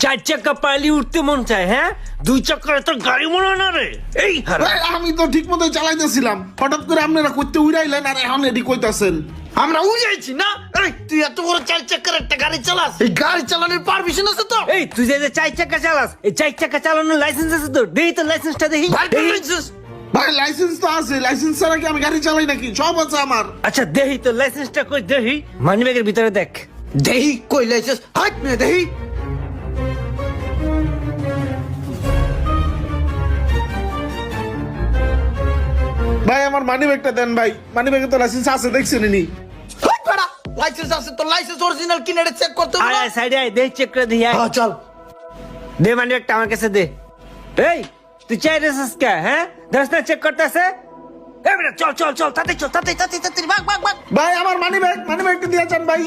চার চাকা পাইলে উঠতে মন চায়, হ্যাঁ? দুই চাকার তো গাড়ি মনে না রে। এই আমি তো ঠিক মতো চালাইতেছিলাম, হঠাৎ করে আপনারা করতে উড়াইলেন আর এখন এটি কইতাছেন। আমরা উড়াইছি না? এই তুই এত বড় চার চাকার একটা গাড়ি চালাস, এই গাড়ি চালানোর পারমিশন আছে তো? এই তুই যে চার চাকা চালাস, এই চার চাকা চালানোর লাইসেন্স আছে তোর? দেখি তো লাইসেন্সটা দেখি। ভাই লাইসেন্স তো আছে, লাইসেন্স ছাড়া কি আমি গাড়ি চালাই নাকি? সব আছে আমার। আচ্ছা দেখি তো লাইসেন্সটা কই, দেখি মানি ব্যাগের ভিতরে দেখ। দেহি কই লাইসেন্স? হাট না দেহি। ভাই আমার মানি ব্যাগটা দেন ভাই, মানি ব্যাগে তো লাইসেন্স আছে, দেখছেন নি? হাট বেটা, লাইসেন্স আছে তো লাইসেন্স অরিজিনাল কিনে এটা চেক করতে হবে আয় না? আয় সাইডে আয়, দেখি চেক করে দেখি। আয়। হ্যাঁ চল। দে মানি ব্যাগটা আমার কাছে দে। এই তুই চাই রেসিস কে, হ্যাঁ? দশ না চেক করতে আছে। এই বেটা চল চল চল, তাতে চল, তাতে তাতে তাতে ভাগ ভাগ ভাগ। ভাই আমার মানি ব্যাগটা দিয়ে যান ভাই।